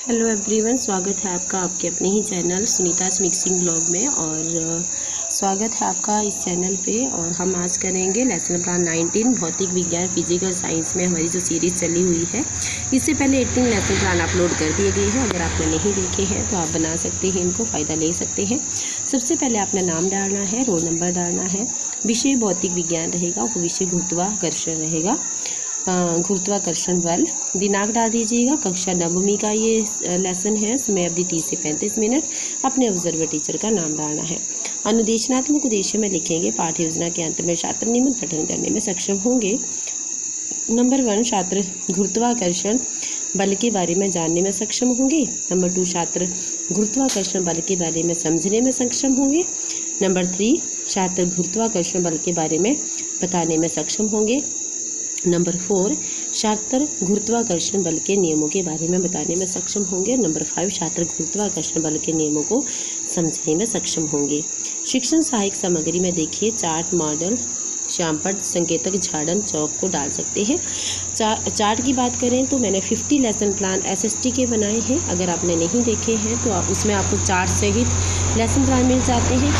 Hello everyone, स्वागत है आपका आपके अपने ही चैनल सुनीता's मिक्सिंग ब्लॉग में। और स्वागत है आपका इस चैनल पे। और हम आज करेंगे लेसन प्लान 19 भौतिक विज्ञान फिजिकल साइंस में हमारी जो सीरीज़ चली हुई है। इससे पहले 18 लेसन प्लान अपलोड कर दिए गए हैं। अगर आपने नहीं देखे हैं तो आप बना सकते हैं, इनको फ़ायदा ले सकते हैं। सबसे पहले अपना नाम डालना है, रोल नंबर डालना है, विषय भौतिक विज्ञान रहेगा, वो विषय गुरुत्वाकर्षण रहेगा, गुरुत्वाकर्षण बल। दिनांक डाल दीजिएगा। कक्षा नवमी का ये लेसन है, समय अवधि 30 से 35 मिनट। अपने ऑब्जर्वर टीचर का नाम डालना है। अनुदेशनात्मक उद्देश्य में लिखेंगे पाठ्य योजना के अंत में छात्र निम्न पठन करने में सक्षम होंगे। नंबर 1, छात्र गुरुत्वाकर्षण बल के बारे में जानने में सक्षम होंगे। नंबर 2, छात्र गुरुत्वाकर्षण बल के बारे में समझने में सक्षम होंगे। नंबर 3, छात्र गुरुत्वाकर्षण बल के बारे में बताने में सक्षम होंगे। नंबर 4, छात्र गुरुत्वाकर्षण बल के नियमों के बारे में बताने में सक्षम होंगे। नंबर 5, छात्र गुरुत्वाकर्षण बल के नियमों को समझने में सक्षम होंगे। शिक्षण सहायक सामग्री में देखिए चार्ट, मॉडल, श्यामपट्ट, संकेतक, झाड़न, चौक को डाल सकते हैं। चार्ट की बात करें तो मैंने 50 लेसन प्लान SST के बनाए हैं। अगर आपने नहीं देखे हैं तो उसमें आपको चार्ट सहित लेसन प्लान मिल जाते हैं।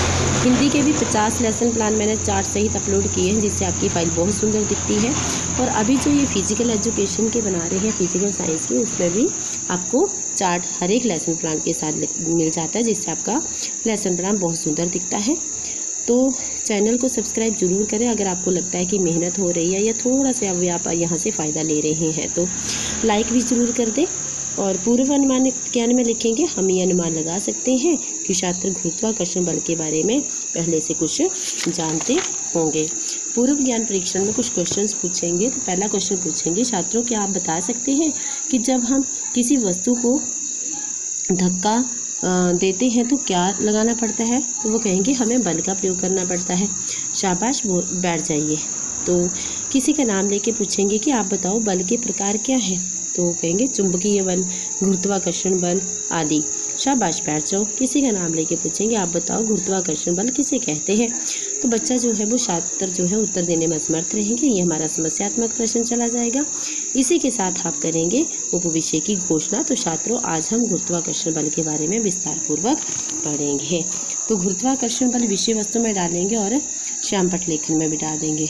हिंदी के भी 50 लेसन प्लान मैंने चार्ट सहित अपलोड किए हैं, जिससे आपकी फ़ाइल बहुत सुंदर दिखती है। और अभी जो ये फिजिकल एजुकेशन के बना रहे हैं, फिजिकल साइंस के, उसमें भी आपको चार्ट हर एक लेसन प्लान के साथ मिल जाता है, जिससे आपका लेसन प्लान बहुत सुंदर दिखता है। तो चैनल को सब्सक्राइब जरूर करें। अगर आपको लगता है कि मेहनत हो रही है या थोड़ा सा अभी आप यहाँ से फ़ायदा ले रहे हैं तो लाइक भी ज़रूर कर दें। और पूर्व अनुमान ज्ञान में लिखेंगे हम ये अनुमान लगा सकते हैं कि छात्र गुरुत्वाकर्षण बल के बारे में पहले से कुछ जानते होंगे। पूर्व ज्ञान परीक्षण में कुछ क्वेश्चंस पूछेंगे। तो पहला क्वेश्चन पूछेंगे, छात्रों क्या आप बता सकते हैं कि जब हम किसी वस्तु को धक्का देते हैं तो क्या लगाना पड़ता है? तो वो कहेंगे हमें बल का प्रयोग करना पड़ता है। शाबाश, बैठ जाइए। तो किसी का नाम लेके पूछेंगे कि आप बताओ बल के प्रकार क्या हैं? तो कहेंगे चुंबकीय बल, गुरुत्वाकर्षण बल आदि। शाबाश, बैठ जाओ। किसी का नाम लेके पूछेंगे आप बताओ गुरुत्वाकर्षण बल किसे कहते हैं? तो बच्चा जो है वो छात्र जो है उत्तर देने में असमर्थ रहेंगे। ये हमारा समस्यात्मक प्रश्न चला जाएगा। इसी के साथ आप करेंगे उपविषय की घोषणा। तो छात्रों, आज हम गुरुत्वाकर्षण बल के बारे में विस्तार पूर्वक पढ़ेंगे। तो गुरुत्वाकर्षण बल विषय वस्तु में डालेंगे और श्यामपट्ट लेखन में भी डाल देंगे।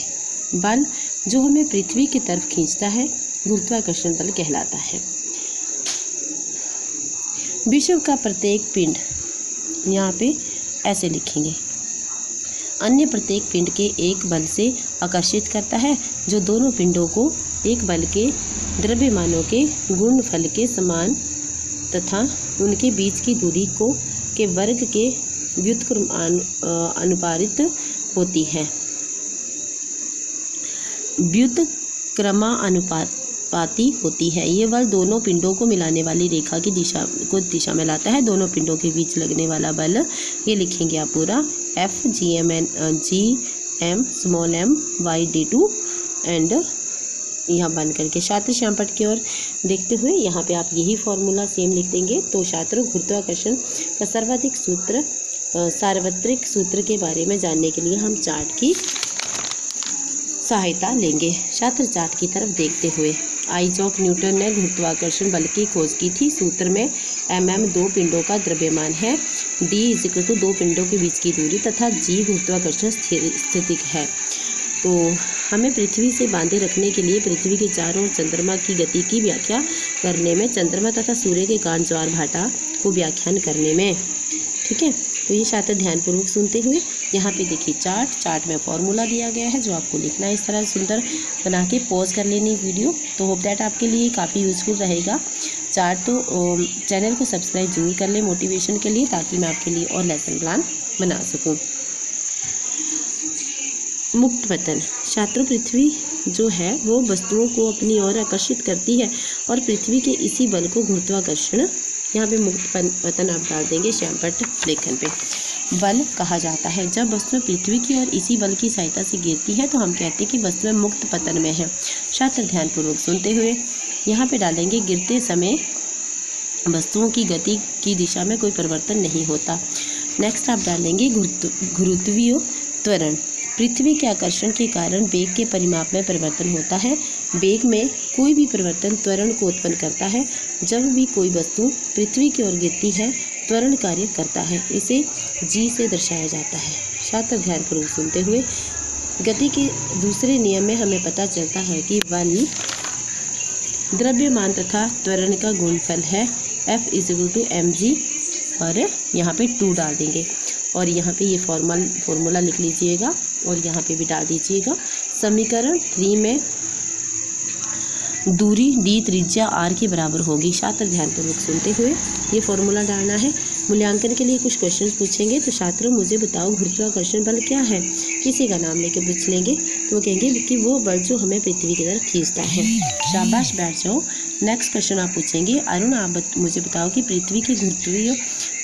बल जो हमें पृथ्वी की तरफ खींचता है गुरुत्वाकर्षण बल कहलाता है। विश्व का प्रत्येक पिंड, यहाँ पे ऐसे लिखेंगे, अन्य प्रत्येक पिंड के एक बल से आकर्षित करता है जो दोनों पिंडों को एक बल के द्रव्यमानों के गुणनफल के समान तथा उनके बीच की दूरी को के वर्ग के व्युत्क्रमानुपातिक होती है। व्युत्क्रमानुपाती होती है। ये बल दोनों पिंडों को मिलाने वाली रेखा की दिशा में लाता है। दोनों पिंडों के बीच लगने वाला बल ये लिखेंगे आप पूरा FGM/m/y/d2 एंड यहाँ बन करके छात्र श्यामपट्ट की ओर देखते हुए यहाँ पे आप यही फॉर्मूला सेम लिख देंगे। तो छात्रों, गुरुत्वाकर्षण का सार्वत्रिक सूत्र के बारे में जानने के लिए हम चार्ट की सहायता लेंगे। छात्र चार्ट की तरफ देखते हुए, आइजैक न्यूटन ने गुरुत्वाकर्षण बल की खोज की थी। सूत्र में mm दो पिंडों का द्रव्यमान है, d = दो पिंडों के बीच की दूरी तथा g गुरुत्वाकर्षण स्थितिक है। तो हमें पृथ्वी से बांधे रखने के लिए पृथ्वी के चारों ओर चंद्रमा की गति की व्याख्या करने में, चंद्रमा तथा सूर्य के कारण ज्वार भाटा को व्याख्यान करने में, ठीक है। तो ये छात्र ध्यानपूर्वक सुनते हुए यहाँ पे देखिए चार्ट में फॉर्मूला दिया गया है जो आपको लिखना है। इस तरह सुंदर बना के पॉज कर लेनी वीडियो। तो होप दैट आपके लिए काफ़ी यूज़फुल रहेगा चार्ट। तो चैनल को सब्सक्राइब जरूर कर लें मोटिवेशन के लिए, ताकि मैं आपके लिए और लेसन प्लान बना सकूँ। मुक्त पतन, छात्रों, पृथ्वी जो है वो वस्तुओं को अपनी ओर आकर्षित करती है और पृथ्वी के इसी बल को गुरुत्वाकर्षण, यहाँ पे मुक्त पतन आप डाल देंगे श्यामपट्ट लेखन पे, बल कहा जाता है। जब वस्तु पृथ्वी की ओर इसी बल की सहायता से गिरती है तो हम कहते हैं कि वस्तु मुक्त पतन में है। छात्र ध्यानपूर्वक सुनते हुए यहाँ पे डालेंगे, गिरते समय वस्तुओं की गति की दिशा में कोई परिवर्तन नहीं होता। नेक्स्ट आप डालेंगे गुरुत्वीय त्वरण, पृथ्वी के आकर्षण के कारण वेग के परिमाप में परिवर्तन होता है। वेग में कोई भी परिवर्तन त्वरण को उत्पन्न करता है। जब भी कोई वस्तु पृथ्वी की ओर गिरती है त्वरण कार्य करता है। इसे जी से दर्शाया जाता है। छात्र ध्यानपूर्वक सुनते हुए, गति के दूसरे नियम में हमें पता चलता है कि बल द्रव्यमान तथा त्वरण का गुणनफल है। F = mg और यहाँ पे 2 डाल देंगे और यहाँ पे ये फॉर्मूला लिख लीजिएगा और यहाँ पे भी डाल दीजिएगा। समीकरण 3 में दूरी d त्रिज्या r के बराबर होगी। छात्र ध्यानपूर्वक सुनते हुए ये फॉर्मूला डालना है। मूल्यांकन के लिए कुछ क्वेश्चन पूछेंगे तो छात्रों मुझे बताओ गुरुत्वाकर्षण बल क्या है। किसी का नाम लेके पूछ लेंगे तो वो कहेंगे कि वो बल जो हमें पृथ्वी की तरफ खींचता है। शाबाश, बैठ जाओ। नेक्स्ट क्वेश्चन आप पूछेंगे, अरुण आप मुझे बताओ कि पृथ्वी के गुरुत्वीय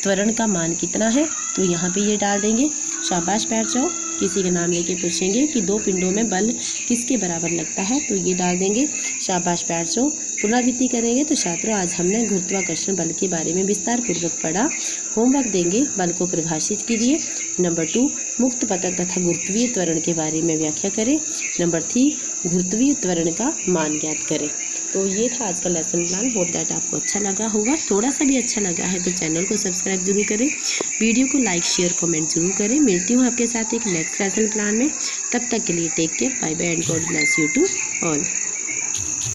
त्वरण का मान कितना है। तो यहाँ पे ये डाल देंगे। शाबाश, बैठ जाओ। किसी का नाम लेके पूछेंगे कि 2 पिंडों में बल किसके बराबर लगता है। तो ये डाल देंगे। शाबाश, बैठ जाओ। पुनरावृत्ति करेंगे तो छात्रों आज हमने गुरुत्वाकर्षण बल के बारे में विस्तार पूर्वक पढ़ा। होमवर्क देंगे, बल को परिभाषित कीजिए। नंबर 2, मुक्त पतन तथा गुरुत्वीय त्वरण के बारे में व्याख्या करें। नंबर 3, गुरुत्वीय त्वरण का मान ज्ञात करें। तो ये था आज का लेसन प्लान। होप दैट आपको अच्छा लगा होगा। थोड़ा सा भी अच्छा लगा है तो चैनल को सब्सक्राइब जरूर करें, वीडियो को लाइक शेयर कमेंट जरूर करें। मिलती हूँ आपके साथ एक नेक्स्ट लेसन प्लान में। तब तक के लिए take care, bye bye and God bless you to all.